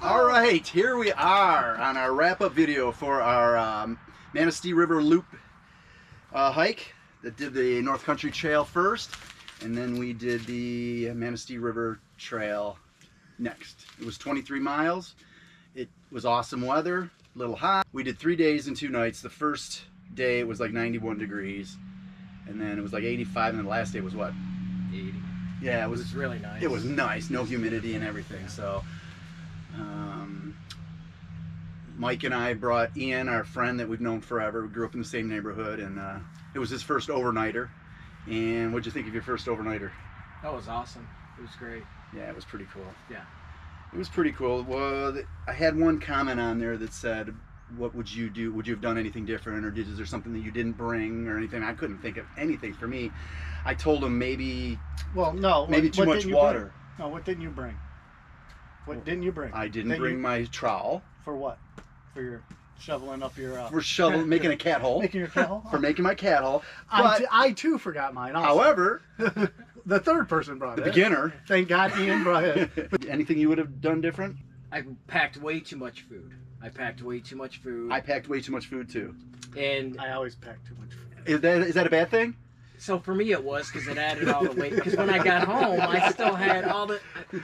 All right, here we are on our wrap-up video for our Manistee River Loop hike that did the North Country Trail first, and then we did the Manistee River Trail next. It was 23 miles. It was awesome weather, a little hot. We did 3 days and 2 nights. The first day it was like 91 degrees, and then it was like 85, and then the last day was what? 80. Yeah, It was really nice. It was nice, no humidity and everything. Yeah. So Mike and I brought Ian, our friend that we've known forever. We grew up in the same neighborhood, and it was his first overnighter. And what'd you think of your first overnighter? That was awesome. It was great. Yeah, it was pretty cool. Yeah. It was pretty cool. Well, I had one comment on there that said, what would you do? Would you have done anything different, or is there something that you didn't bring or anything? I couldn't think of anything for me. I told him maybe, well, no, maybe too much water. No, what didn't you bring? What didn't you bring? I didn't bring my trowel. For what? For your shoveling up your... For shoveling, making a cat hole. Making your cat hole? For making my cat hole. I too forgot mine also. However, the third person brought it. Beginner. Thank God Ian brought it. Anything you would have done different? I packed way too much food. I packed way too much food. I packed way too much food too. And I always pack too much food. Is that a bad thing? so for me it was, because it added all the weight. Because when I got home, I still had all the...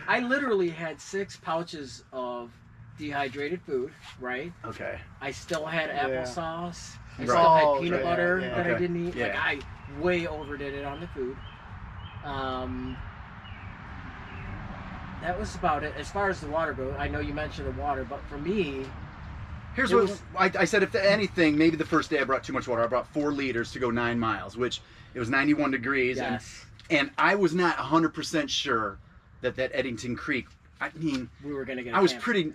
I literally had 6 pouches of dehydrated food, right? Okay. I still had applesauce. I Right. still had Oh, peanut yeah, butter yeah. that I Okay. didn't eat. Yeah. Like, I way overdid it on the food. That was about it. As far as the water goes, I know you mentioned the water, but for me, Here's It what was- I said. If anything, maybe the first day I brought too much water. I brought 4 liters to go 9 miles, which it was 91 degrees. yes, And I was not 100% sure that Eddington Creek, I mean, we were gonna get. I was camp. pretty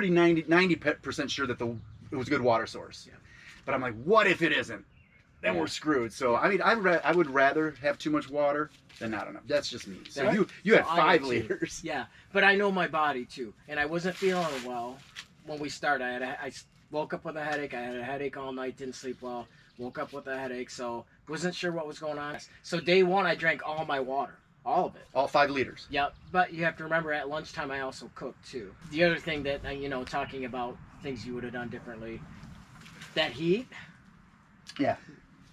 90% sure that it was a good water source. Yeah. But I'm like, what if it isn't? Then Yeah. we're screwed. So I mean, I would rather have too much water than not enough. That's just me. So Right. you had So I 5 had 2. liters. Yeah, but I know my body too, and I wasn't feeling well when we started. I woke up with a headache. I had a headache all night. Didn't sleep well. Woke up with a headache, so wasn't sure what was going on. So day 1, I drank all my water, all of it. All 5 liters. Yep, but you have to remember at lunchtime I also cooked too. The other thing that, talking about things you would have done differently, that heat, Yeah.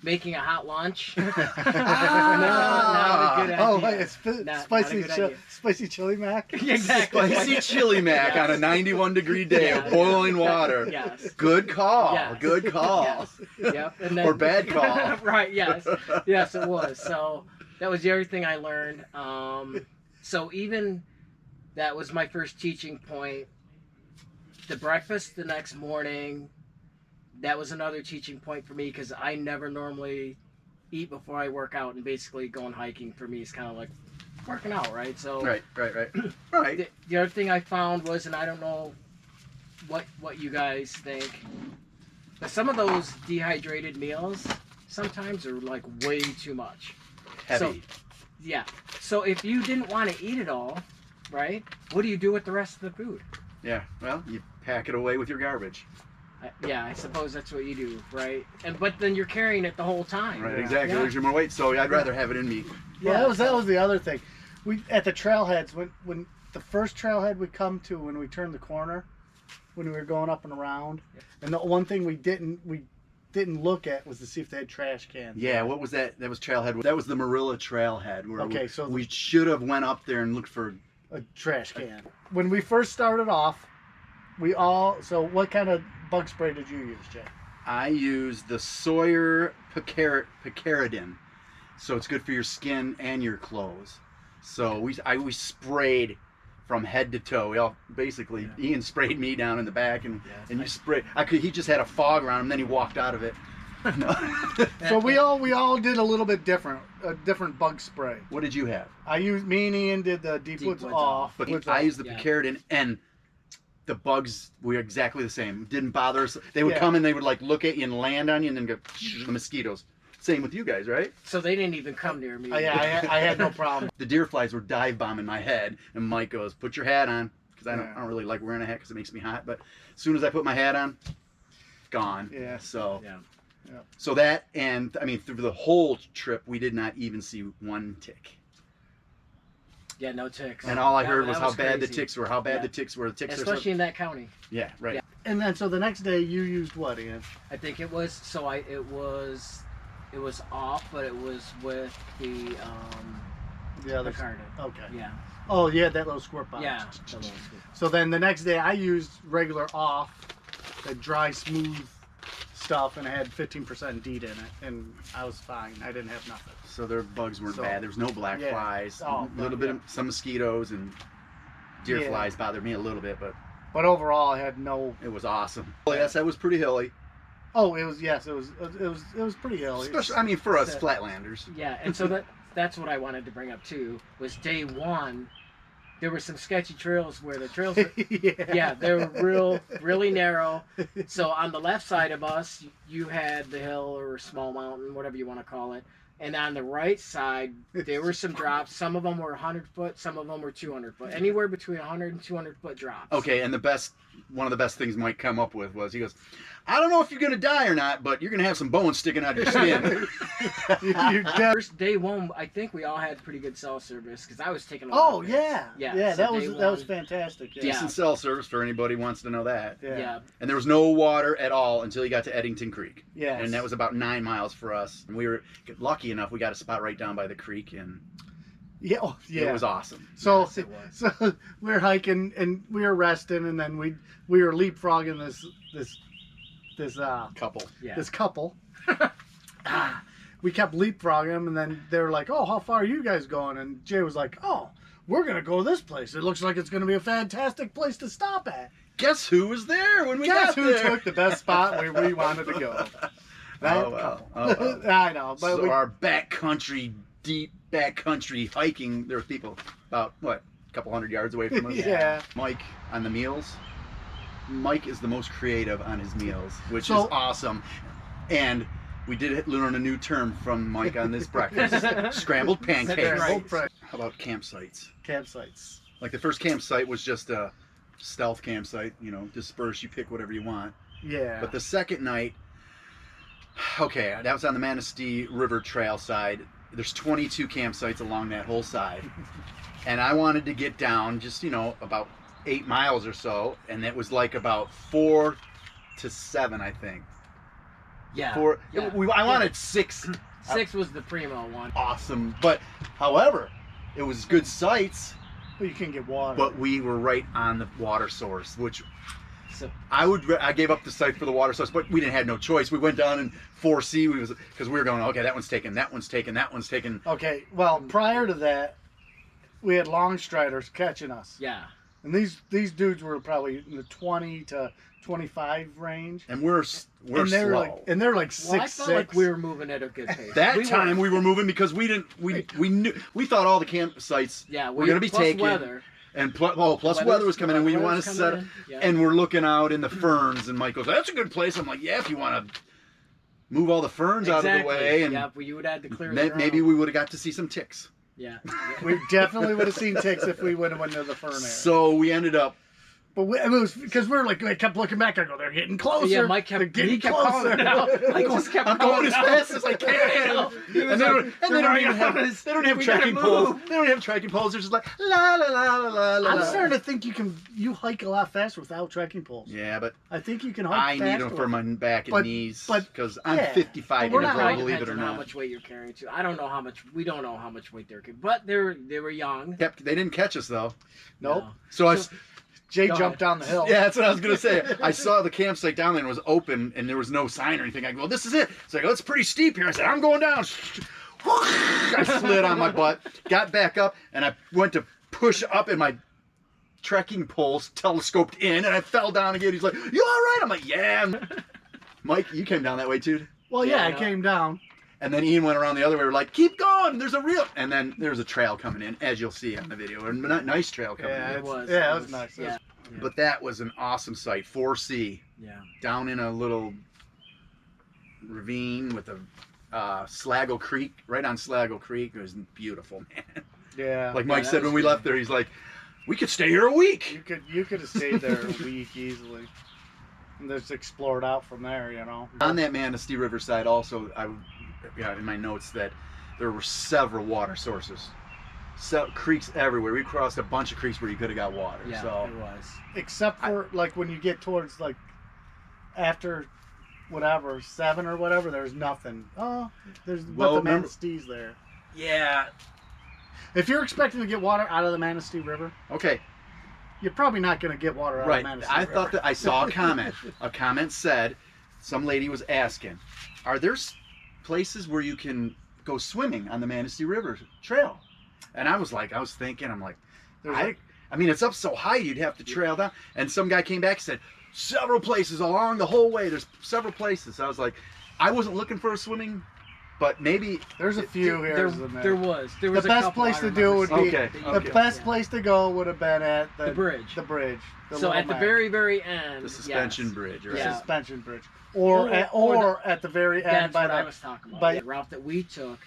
making a hot lunch. Not Ah. a good idea. Oh, wait, it's Not spicy, a good idea. spicy chili mac? Exactly. Spicy chili mac Yes. on a 91 degree day Yeah. of boiling water. Yes. Good call. Yes. Good call. Yes. Yep. And then, Or bad call. Right, yes. Yes, it was. So that was the other thing I learned. So even that was my first teaching point. The breakfast the next morning, that was another teaching point for me, because I never normally eat before I work out, and basically going hiking for me is kind of like working out, right? So Right. Right. the other thing I found was, and I don't know what you guys think, but some of those dehydrated meals sometimes are like way too much. Heavy. Yeah. So if you didn't want to eat it all, right? What do you do with the rest of the food? Yeah. Well, you pack it away with your garbage. Yeah, I suppose that's what you do, right? But then you're carrying it the whole time. Right. Yeah. Exactly. Yeah. There's your more weight. So I'd rather have it in me. Yeah, that was the other thing. We at the trailheads, when the first trailhead we come to, when we turned the corner, when we were going up and around, and the one thing we didn't look at was to see if they had trash cans. Yeah. What was that? That was Trailhead. That was the Marilla Trailhead. Where Okay, so we should have went up there and looked for. a trash can. When we first started off, so what kind of bug spray did you use, Jay? I used the Sawyer Picaridin, so it's good for your skin and your clothes. So we sprayed from head to toe. We all basically Ian sprayed me down in the back, and you sprayed. He just had a fog around him, then he walked out of it. So we all did a little bit different, a different bug spray. What did you have? Me and Ian did the Deep Woods Off. But I used the Picaridin, and the bugs were exactly the same. Didn't bother us. They would come and they would like look at you and land on you, and then go the mosquitoes. Same with you guys, right? So they didn't even come near me. Yeah, I had no problem. The deer flies were dive bombing my head, and Mike goes, "Put your hat on," because I don't really like wearing a hat because it makes me hot. But as soon as I put my hat on, gone. Yeah. So. Yeah. Yeah. So that, and I mean, through the whole trip, we did not even see one tick. Yeah, no ticks. And all I That- heard was that how bad the crazy. ticks were. How bad Yeah. the ticks were. The ticks are Especially so... in that county. Yeah, right. Yeah. And then so the next day you used what, Ian? I think it was it was off, but it was with the other. Picardy. Okay. Yeah. Oh, yeah, that little squirt box. Yeah. the little- So then the next day I used regular off, the dry smooth stuff, and it had 15% DEET in it, and I was fine. I didn't have nothing. So their bugs weren't So- bad. There was no black yeah. flies. Oh, A little yeah. bit of some mosquitoes and deer Yeah. flies bothered me a little bit, but But overall, I had no. it was awesome. Well, yes, that was pretty hilly. Oh, it was pretty hilly. Especially, I mean, for us Yeah. flatlanders. Yeah, and so that's what I wanted to bring up too. Was day one, there were some sketchy trails where the trails were, yeah, they were really narrow. So on the left side of us, you had the hill or small mountain, whatever you want to call it. And on the right side, there were some drops. Some of them were 100 foot, some of them were 200 foot. Anywhere between 100 and 200 foot drops. Okay, and one of the best things Mike come up with was, he goes, I don't know if you're going to die or not, but you're going to have some bones sticking out of your skin. First day one, I think we all had pretty good cell service because I was taking a lot Oh of yeah, Yeah, yeah. so That day was one- fantastic. Yeah. Decent cell service for anybody who wants to know that. Yeah. And there was no water at all until you got to Eddington Creek. Yes. And that was about 9 miles for us. And we were lucky enough, we got a spot right down by the creek, and Yeah. Oh, yeah. it was awesome. So, Yes, it was. so we were hiking and we were resting, and then we were leapfrogging this Couple. Yeah. this couple. We kept leapfrogging them, and then they were like, "Oh, how far are you guys going?" And Jay was like, "Oh, we're gonna go this place. It looks like it's gonna be a fantastic place to stop at." Guess who was there when we Guess got who there? took the best spot where we wanted to go? That Oh, well. couple. Oh, well. I know, but So we, our backcountry, deep backcountry hiking, there were people about, what, a couple hundred yards away from us? yeah. Mike on the meals. Mike is the most creative on his meals, which So- is awesome. And we did learn a new term from Mike on this breakfast. Scrambled pancakes. Right. How about campsites? Campsites. Like the first campsite was just a stealth campsite, disperse, you pick whatever you want. Yeah. But the second night, okay, that was on the Manistee River trail side. There's 22 campsites along that whole side. And I wanted to get down just, about 8 miles or so. And it was like about 4 to 7, I think. Yeah. I wanted 6. 6 was the primo one. Awesome. But, however, it was good sites, Well, you can get water. but we were right on the water source, which So I gave up the site for the water source, but we didn't have no choice. We went down in 4C because we were going, okay, that one's taken, that one's taken, that one's taken. Okay, well, prior to that, we had long striders catching us, yeah. and these dudes were probably in the 20 to 25 range, And we're and they're slow. like Well, I 6'6". felt like we were moving at a good pace. That we time were, we were moving because we thought all the campsites yeah, were going to be plus taken. Weather. And plus weather was coming in. We want to set up, Yeah. and we're looking out in the ferns. And Mike goes, "That's a good place." I'm like, "Yeah, if you want to move all the ferns out of the way, and yeah, but you would have to clear maybe we would have got to see some ticks." Yeah. We definitely would have seen ticks if we would have went to the fern area. So we ended up. But it was because I kept looking back. I go, they're getting closer. Yeah, Mike They're kept getting calling closer. it out. Mike just kept I'm going calling as it out. fast as I can. He was And they like, don't even have we gotta tracking poles. move. They don't have tracking poles. They're just like la la la la la la. I'm starting to think you hike a lot faster without trecking poles. Yeah, but I think you can hike I faster. need them for my back and But- knees but- because I'm yeah. 55 But we're years not old. riding Believe it Depends or on how not. much weight you're carrying too. I don't know how much. We don't know how much weight they're carrying, but they were young. They didn't catch us though. Nope. No. So Jay Go jumped down the hill. yeah, that's what I was gonna say. I saw the campsite down there and it was open and there was no sign or anything. I go, well, this is it. It's like, oh, it's pretty steep here. I said, I'm going down. I slid on my butt, got back up, and I went to push up and my trekking poles telescoped in and I fell down again. He's like, you all right? I'm like, yeah. Mike, you came down that way too? Well, Yeah, yeah, I I know. came down. And then Ian went around the other way. We're like, keep going. There's a real. And then there's a trail coming in, as you'll see on the video. A nice trail coming Yeah, in. It was. Yeah, it was nice. Yeah. But that was an awesome site. 4C. Yeah. Down in a little ravine with a Slago Creek, right on Slago Creek. It was beautiful, man. Yeah. Like Mike that said was when we good. left there, he's like, we could stay here a week. You could have stayed there a week easily, and just explored out from there. On that Manistee River side, also, in my notes that there were several water sources. creeks everywhere. We crossed a bunch of creeks where you could have got water. Yeah, So it was. Except for like when you get towards like after whatever 7 or whatever, there's nothing. Oh, there's Well, but the remember- Manistee's there. yeah. If you're expecting to get water out of the Manistee River, Okay. you're probably not going to get water out of Right. the Manistee I River. thought that I saw a comment. A comment said, some lady was asking, are there places where you can go swimming on the Manistee River Trail? And I was thinking, I'm like, I mean, it's up so high you'd have to trail down. And some guy came back and said, several places along the whole way. There's several places. I was like, I wasn't looking for a swimming, but maybe There's a few here. There was The a best couple place I to remember do would be seeing. Okay, the okay. best place to go would have been at The bridge. The bridge. The So Little at the Mac. very end, the suspension yes. bridge, right? Yeah. suspension bridge, or at the very end That's by what I the was talking about. by- The route that we took.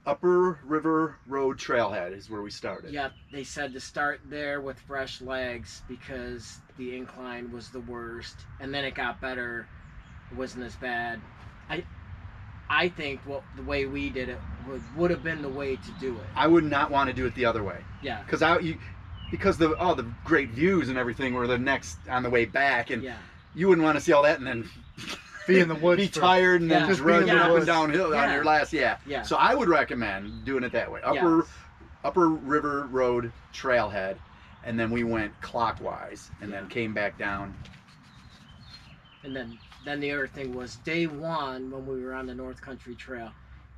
Upper River Road Trailhead is where we started. Yep, they said to start there with fresh legs because the incline was the worst, and then it got better. It wasn't as bad. I think the way we did it would have been the way to do it. I would not want to do it the other way. Yeah. Because the great views and everything were the next on the way back, and Yeah. you wouldn't want to see all that and then be in the woods, be tired and then Yeah. just Just be in running the up and woods. downhill on Yeah. your last. Yeah. Yeah. So I would recommend doing it that way. Upper River Road Trailhead, and then we went clockwise and then came back down. And then the other thing was day one when we were on the North Country Trail,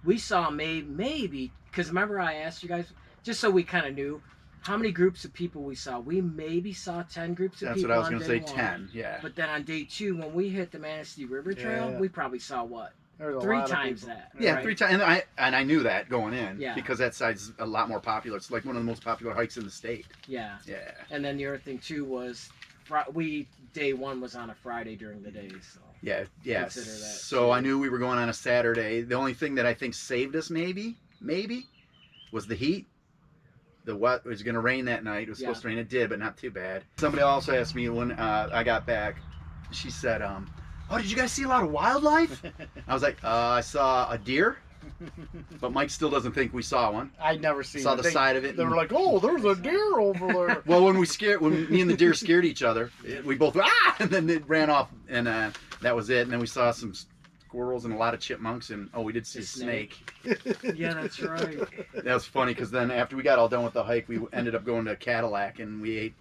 we saw maybe because remember I asked you guys just so we kind of knew how many groups of people we saw. We maybe saw 10 groups of That's people. what I was on going to day say. one. 10. Yeah. But then on day 2 when we hit the Manistee River Trail, Yeah. we probably saw what? There's a 3 lot of times people. that. Yeah, right? 3 times, and I knew that going in, Yeah. because that side's a lot more popular. It's like one of the most popular hikes in the state. Yeah. Yeah. And then the other thing too was day 1 was on a Friday during the day, so Yeah, yeah. Consider that, So too. I knew we were going on a Saturday. The only thing that I think saved us maybe was the heat. It was going to rain that night. It was supposed to rain. It did, but not too bad. Somebody also asked me when I got back. She said, "Oh, did you guys see a lot of wildlife?" I was like, "I saw a deer," but Mike still doesn't think we saw one. I'd never seen Saw it. the side of it. They were like, "Oh, there's a deer over there." Well, when me and the deer scared each other, we both and then it ran off, and that was it. And then we saw some squirrels and a lot of chipmunks, and we did see a snake. yeah, that's right. That was funny because then after we got all done with the hike, we ended up going to Cadillac and we ate.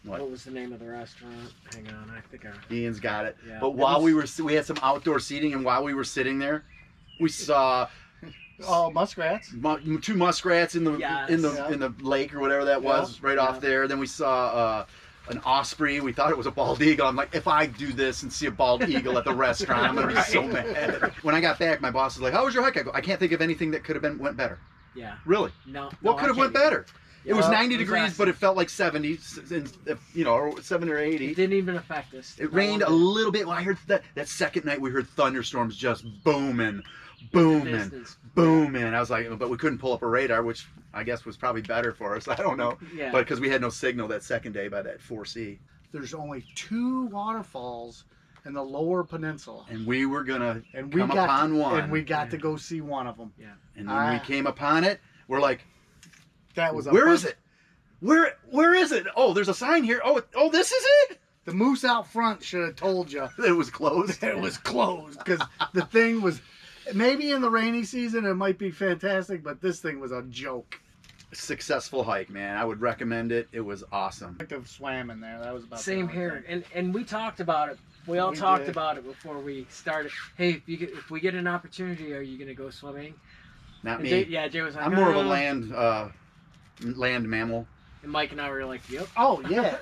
What was the name of the restaurant? Hang on, I think Ian's got it. Yeah. But while we had some outdoor seating, and while we were sitting there, we saw Oh, muskrats. 2 muskrats in the Yes. in the lake or whatever that was, right off there. Then we saw an osprey. We thought it was a bald eagle. I'm like, if I do this and see a bald eagle at the restaurant, I'm gonna be so mad. When I got back, my boss was like, "How was your hike?" I go, "I can't think of anything that could have went better." Yeah. Really? No. What could have went better? It was 90 degrees, awesome. but it felt like 70, or 70 or 80. It didn't even affect us. It rained a little bit. Well, I heard that second night we heard thunderstorms just booming. I was like, but we couldn't pull up a radar, which I guess was probably better for us. I don't know. Yeah. But because we had no signal that second day by that 4C. There's only 2 waterfalls in the lower peninsula, And we were going to and we come got upon one. and we got to go see one of them. Yeah. And when we came upon it, we're like, That was where is it? Where is it? Oh, there's a sign here. Oh, this is it? The moose out front should have told you It was closed. it was closed because the thing was. Maybe in the rainy season it might be fantastic, but this thing was a joke. Successful hike, man. I would recommend it. It was awesome. I could have swam in there. That was about the Same only here, thing. and we talked about it. We all We talked did. about it before we started. Hey, if we get an opportunity, are you gonna go swimming? Not And me. Jay was like, I'm more of a "Uh." land mammal. And Mike and I were like, yep. Oh yeah.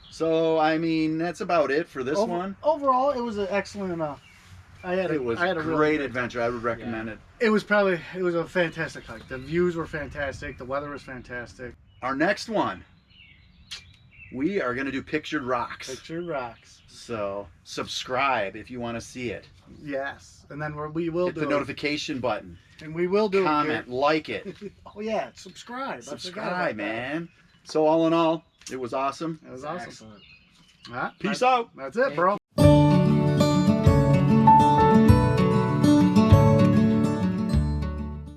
So I mean, that's about it for this one. Overall, it was an excellent. It was I had a a really great good- adventure. I would recommend it. It was a fantastic hike. The views were fantastic. The weather was fantastic. Our next one, we are going to do Pictured Rocks. Picture rocks. So subscribe if you want to see it. Yes, and then we will Hit do the it. notification button. And we will do Comment, like it. it. Oh yeah, subscribe. I forgot about Subscribe, that. man. So all in all, it was awesome. It was awesome. Excellent. All right, Peace out. That's it, Thank bro.